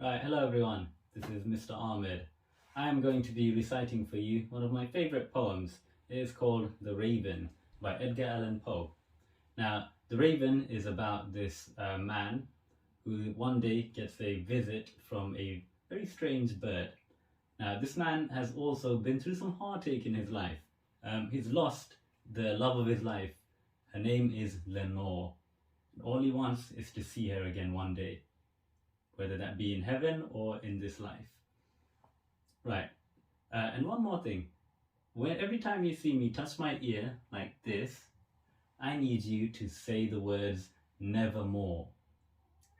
Right, hello everyone. This is Mr. Ahmed. I am going to be reciting for you one of my favorite poems. It is called The Raven by Edgar Allan Poe. Now, The Raven is about this man who one day gets a visit from a very strange bird. Now, this man has also been through some heartache in his life. He's lost the love of his life. Her name is Lenore. All he wants is to see her again one day, whether that be in heaven or in this life. Right. And one more thing. Every time you see me touch my ear like this, I need you to say the words nevermore.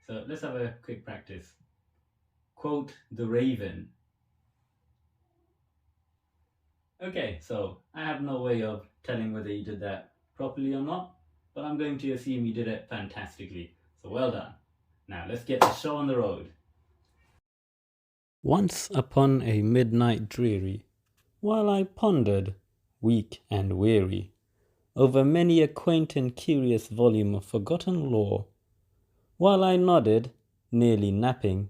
So let's have a quick practice. Quote the raven. Okay, so I have no way of telling whether you did that properly or not, but I'm going to assume you did it fantastically. So well done. Now let's get the show on the road. Once upon a midnight dreary, while I pondered, weak and weary, over many a quaint and curious volume of forgotten lore, while I nodded, nearly napping,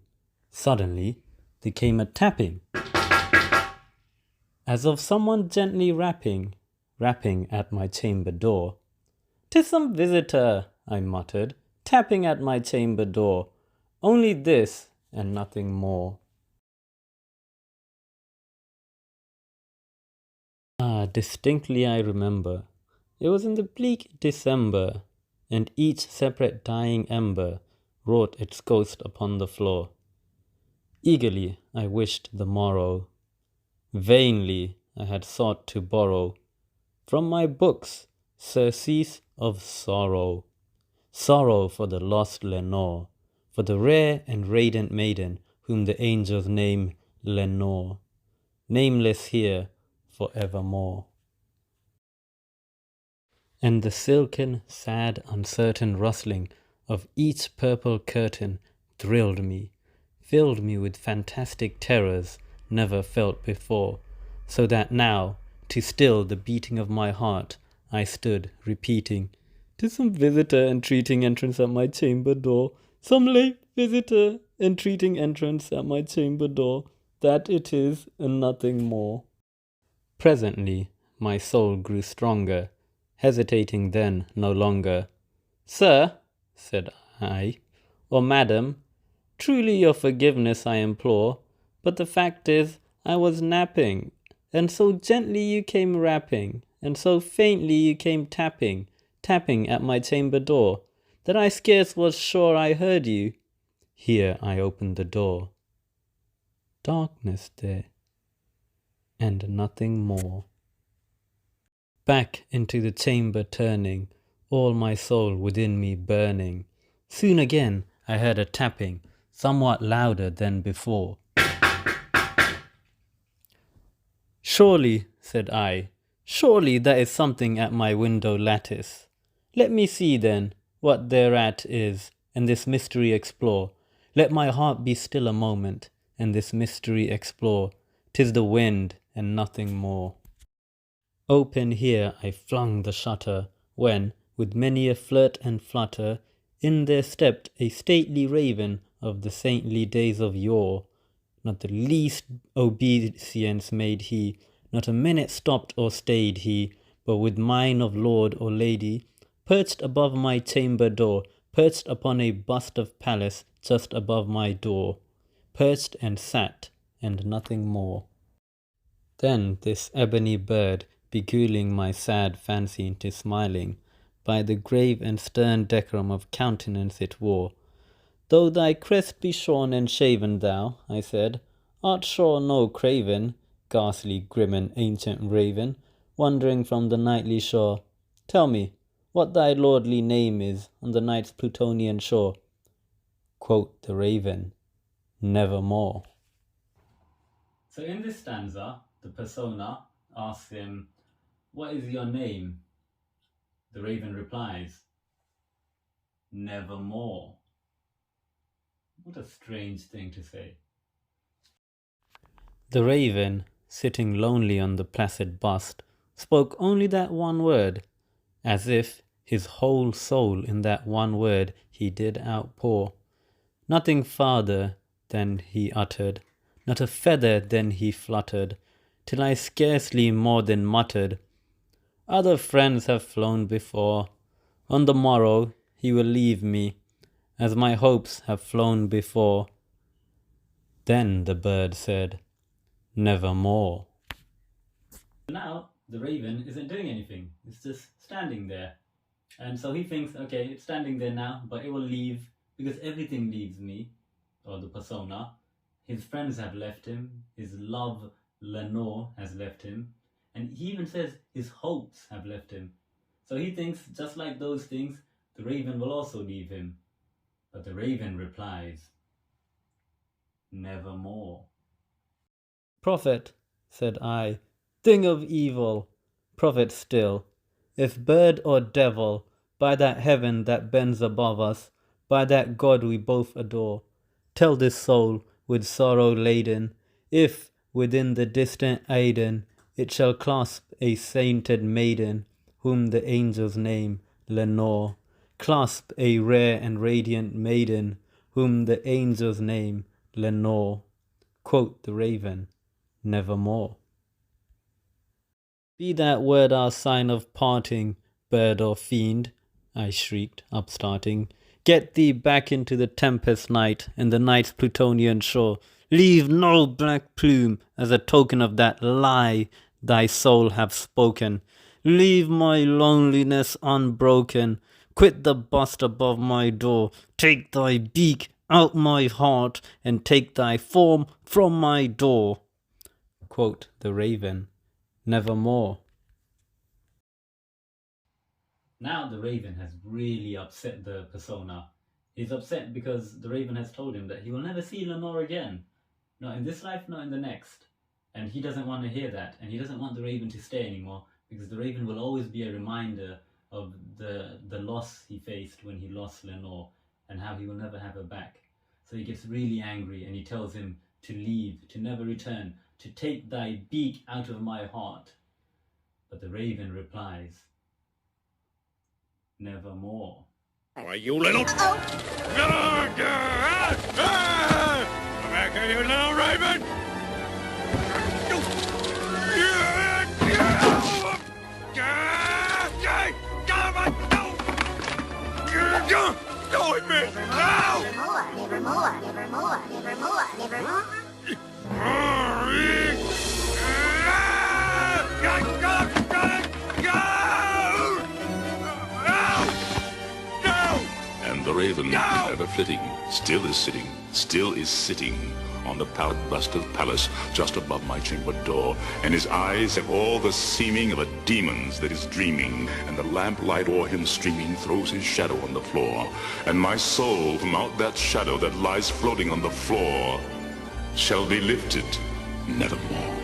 suddenly there came a tapping, as of someone gently rapping at my chamber door. "'Tis some visitor," I muttered, "tapping at my chamber door. Only this, and nothing more." Distinctly I remember. It was in the bleak December, and each separate dying ember wrought its ghost upon the floor. Eagerly I wished the morrow. Vainly I had sought to borrow from my books surcease of sorrow. Sorrow for the lost Lenore, for the rare and radiant maiden whom the angels name Lenore, nameless here for evermore. And the silken, sad, uncertain rustling of each purple curtain thrilled me, filled me with fantastic terrors never felt before, so that now, to still the beating of my heart, I stood repeating, "'Tis some visitor entreating entrance at my chamber door, some late visitor entreating entrance at my chamber door, that it is and nothing more." Presently my soul grew stronger, hesitating then no longer. "Sir," said I, "or madam, truly your forgiveness I implore, but the fact is I was napping, and so gently you came rapping, and so faintly you came tapping at my chamber door, that I scarce was sure I heard you." Here I opened the door. Darkness there, and nothing more. Back into the chamber turning, all my soul within me burning. Soon again I heard a tapping, somewhat louder than before. "Surely," said I, "surely that is something at my window lattice. Let me see then what thereat is, and this mystery explore. Let my heart be still a moment, and this mystery explore. 'Tis the wind, and nothing more." Open here I flung the shutter, when, with many a flirt and flutter, in there stepped a stately raven of the saintly days of yore. Not the least obeisance made he, not a minute stopped or stayed he, but with mine of lord or lady, perched above my chamber door, perched upon a bust of Pallas just above my door, perched and sat, and nothing more. Then this ebony bird, beguiling my sad fancy into smiling, by the grave and stern decorum of countenance it wore. "Though thy crest be shorn and shaven, thou," I said, "art sure no craven, ghastly, grim, and ancient raven, wandering from the nightly shore. Tell me, what thy lordly name is on the night's Plutonian shore." Quote the raven, "Nevermore." So in this stanza, the persona asks him, "What is your name?" The raven replies, "Nevermore." What a strange thing to say. The raven, sitting lonely on the placid bust, spoke only that one word, as if his whole soul in that one word he did outpour. Nothing farther, then he uttered, not a feather then he fluttered, till I scarcely more than muttered, other friends have flown before, on the morrow he will leave me, as my hopes have flown before. Then the bird said, nevermore. Now the raven isn't doing anything, it's just standing there. And so he thinks, okay, it's standing there now, but it will leave, because everything leaves me, or the persona. His friends have left him, his love, Lenore, has left him, and he even says his hopes have left him. So he thinks, just like those things, the raven will also leave him. But the raven replies, nevermore. Prophet, said I, thing of evil, prophet still, if bird or devil, by that heaven that bends above us, by that God we both adore, tell this soul with sorrow laden, if within the distant Aidenn it shall clasp a sainted maiden, whom the angels name Lenore, clasp a rare and radiant maiden, whom the angels name Lenore. Quote the raven, nevermore. Be that word our sign of parting, bird or fiend, I shrieked, upstarting. Get thee back into the tempest night and the night's Plutonian shore. Leave no black plume as a token of that lie thy soul hath spoken. Leave my loneliness unbroken. Quit the bust above my door. Take thy beak out my heart and take thy form from my door. Quote the raven, nevermore. Now the raven has really upset the persona. He's upset because the raven has told him that he will never see Lenore again. Not in this life, not in the next. And he doesn't want to hear that. And he doesn't want the raven to stay anymore, because the raven will always be a reminder of the loss he faced when he lost Lenore and how he will never have her back. So he gets really angry and he tells him to leave, to never return, to take thy beak out of my heart. But the raven replies, nevermore. Why, you little... Come back here, you little raven! Go with me! Nevermore, nevermore, nevermore, nevermore, nevermore. And the raven, ever flitting, still is sitting on the pallid bust of Pallas just above my chamber door, and his eyes have all the seeming of a demon's that is dreaming, and the lamplight o'er him streaming throws his shadow on the floor, and my soul from out that shadow that lies floating on the floor shall be lifted nevermore.